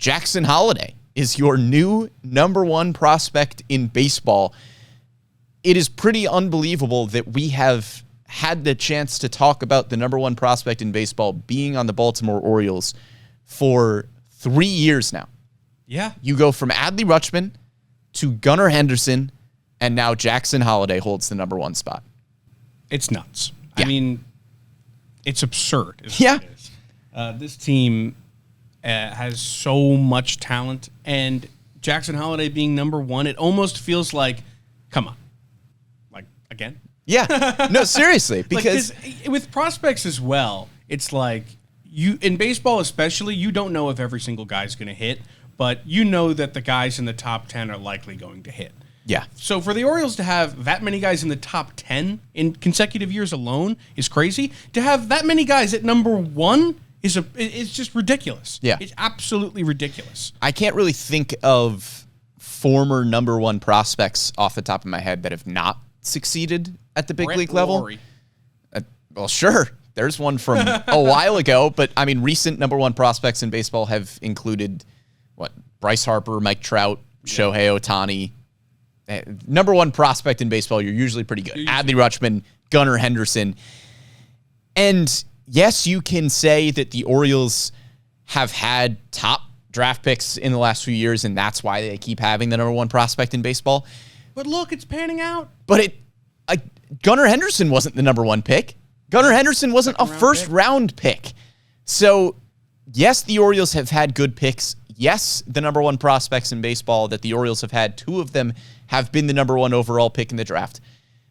Jackson Holliday is your new number one prospect in baseball. It is pretty unbelievable that we have had the chance to talk about the number one prospect in baseball being on the Baltimore Orioles for 3 years now. Yeah. You go from Adley Rutschman to Gunnar Henderson, and now Jackson Holliday holds the number one spot. It's nuts. Yeah. I mean, it's absurd. Yeah. It is. This team has so much talent, and Jackson Holliday being number one, it almost feels like, come on, like, again? Yeah. No, seriously. Because with prospects as well, it's like, you in baseball especially, you don't know if every single guy's going to hit, but you know that the guys in the top 10 are likely going to hit. yeah. So for the Orioles to have that many guys in the top 10 in consecutive years alone is crazy. To have that many guys at number one it's just ridiculous. Yeah. It's absolutely ridiculous. I can't really think of former number one prospects off the top of my head that have not succeeded at the big Brett league level. Lawrie. Well, sure. There's one from a while ago, but I mean, recent number one prospects in baseball have included Bryce Harper, Mike Trout, Shohei Ohtani. Number one prospect in baseball, you're usually pretty good. Adley Rutschman, Gunnar Henderson. And yes, you can say that the Orioles have had top draft picks in the last few years, and that's why they keep having the number one prospect in baseball. But look, it's panning out. But Gunnar Henderson wasn't the number one pick. Gunnar Henderson wasn't a first-round pick. So, yes, the Orioles have had good picks. Yes, the number one prospects in baseball that the Orioles have had, two of them have been the number one overall pick in the draft.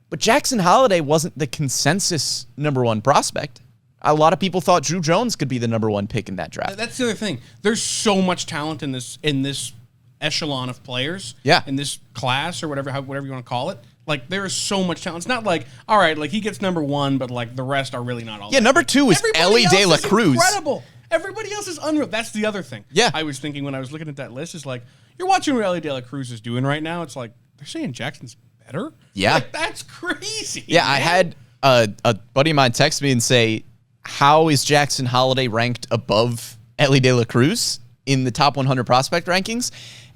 But Jackson Holliday wasn't the consensus number one prospect. A lot of people thought Drew Jones could be the number one pick in that draft. That's the other thing. There's so much talent in this echelon of players. Yeah. In this class or whatever you want to call it. Like, there is so much talent. It's not like, all right, like he gets number one, but like the rest are really not all. Yeah, number two is Ellie De La Cruz. Incredible. Everybody else is unreal. That's the other thing. Yeah. I was thinking when I was looking at that list, is like, you're watching what Ellie De La Cruz is doing right now. It's like, they're saying Jackson's better? Yeah. Like, that's crazy. Yeah, I had a buddy of mine text me and say, how is Jackson Holliday ranked above Ellie De La Cruz in the top 100 prospect rankings?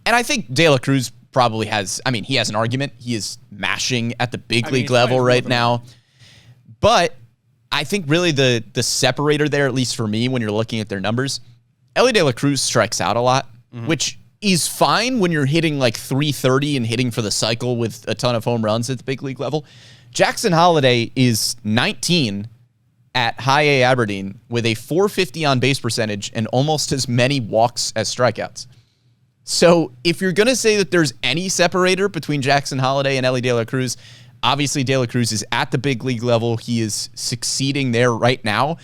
And I think De La Cruz probably has, I mean, he has an argument. He is mashing at the big league level right now. But I think really the separator there, at least for me, when you're looking at their numbers, Ellie De La Cruz strikes out a lot, which is fine when you're hitting like 330 and hitting for the cycle with a ton of home runs at the big league level. Jackson Holliday is 19 at high A Aberdeen with a 450 on base percentage and almost as many walks as strikeouts. So if you're going to say that there's any separator between Jackson Holliday and Ellie De La Cruz, obviously De La Cruz is at the big league level. He is succeeding there right now.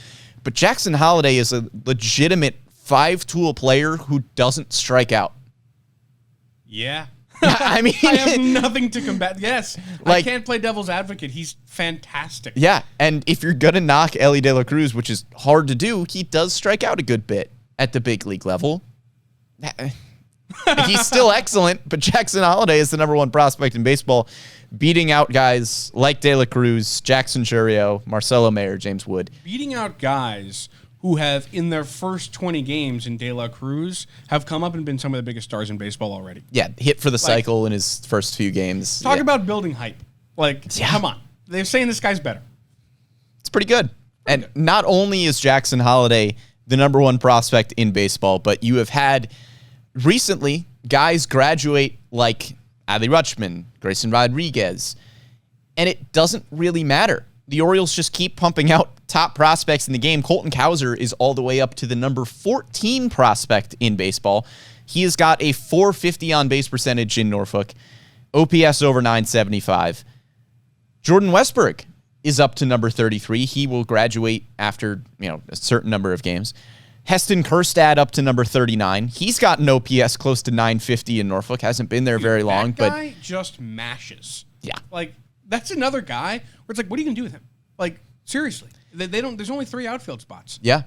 But Jackson Holliday is a legitimate five-tool player who doesn't strike out. Yeah. I mean, I have nothing to combat. Yes. Like, I can't play devil's advocate. He's fantastic. Yeah. And if you're going to knock Ellie De La Cruz, which is hard to do, he does strike out a good bit at the big league level. He's still excellent, but Jackson Holliday is the number one prospect in baseball, beating out guys like De La Cruz, Jackson Churio, Marcelo Mayer, James Wood. Beating out guys who have, in their first 20 games in De La Cruz, have come up and been some of the biggest stars in baseball already. Yeah, hit for the cycle in his first few games. Talk about building hype. Like, come on. They're saying this guy's better. It's pretty good. And not only is Jackson Holliday the number one prospect in baseball, but you have had recently guys graduate like Adley Rutschman, Grayson Rodriguez, and it doesn't really matter. The Orioles just keep pumping out top prospects in the game. Colton Cowser is all the way up to the number 14 prospect in baseball. He has got a 450 on base percentage in Norfolk, OPS over 975. Jordan Westberg is up to number 33. He will graduate after, a certain number of games. Heston Kjerstad up to number 39. He's got an OPS close to 950 in Norfolk. Hasn't been there very long. That guy just mashes. Yeah. Like, that's another guy where it's like, what are you going to do with him? Like, seriously. They don't. There's only 3 outfield spots. Yeah.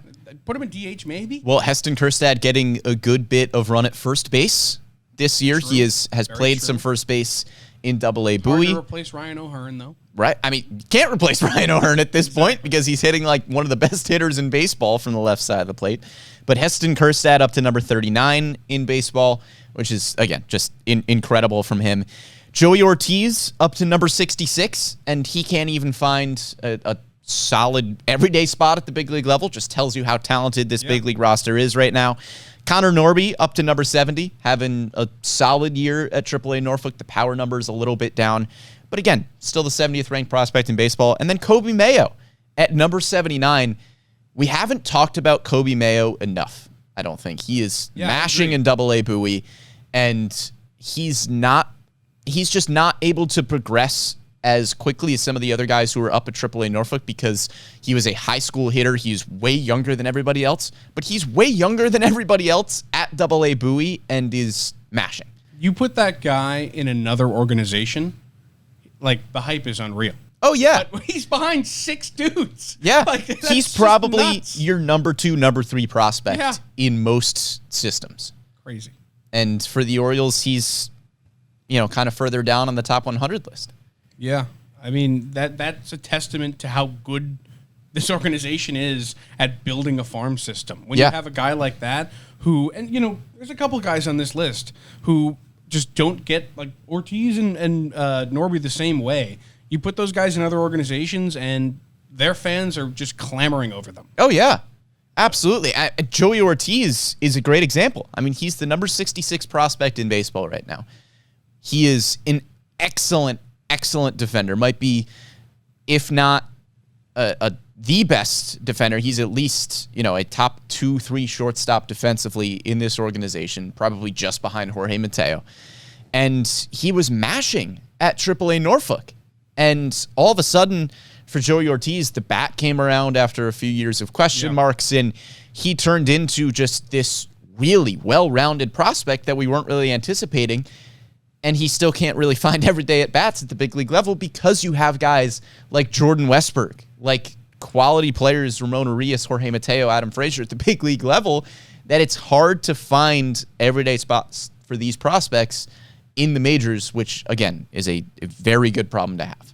Put him in DH maybe. Well, Heston Kjerstad getting a good bit of run at first base this year. He has played some first base in Double-A Hard Bowie. to replace Ryan O'Hearn, though. Right? I mean, you can't replace Ryan O'Hearn at this point because he's hitting like one of the best hitters in baseball from the left side of the plate. But Heston Kjerstad up to number 39 in baseball, which is, again, just incredible from him. Joey Ortiz up to number 66, and he can't even find a solid everyday spot at the big league level. Just tells you how talented this big league roster is right now. Connor Norby up to number 70, having a solid year at AAA Norfolk. The power number is a little bit down. But again, still the 70th ranked prospect in baseball. And then Kobe Mayo at number 79. We haven't talked about Kobe Mayo enough, I don't think. He is mashing in Double-A Bowie, and he's just not able to progress as quickly as some of the other guys who are up at AAA Norfolk because he was a high school hitter. He's way younger than everybody else, but he's way younger than everybody else at Double-A Bowie and is mashing. You put that guy in another organization, like, the hype is unreal. Oh, yeah. But he's behind 6 dudes. Yeah. Like, he's probably your number 2, number 3 prospect in most systems. Crazy. And for the Orioles, he's, kind of further down on the top 100 list. Yeah. I mean, that's a testament to how good this organization is at building a farm system. When you have a guy like that who, and, there's a couple guys on this list who just don't get, like, Ortiz and Norby the same way. You put those guys in other organizations, and their fans are just clamoring over them. Oh, yeah. Absolutely. Joey Ortiz is a great example. I mean, he's the number 66 prospect in baseball right now. He is an excellent defender. Might be, if not the best defender, he's at least, a top 2-3 shortstop defensively in this organization, probably just behind Jorge Mateo. And he was mashing at AAA Norfolk. And all of a sudden, for Joey Ortiz, the bat came around after a few years of question marks, and he turned into just this really well-rounded prospect that we weren't really anticipating. And he still can't really find everyday at-bats at the big league level because you have guys like Jordan Westberg, like quality players, Ramon Urias, Jorge Mateo, Adam Frazier at the big league level, that it's hard to find everyday spots for these prospects in the majors, which, again, is a very good problem to have.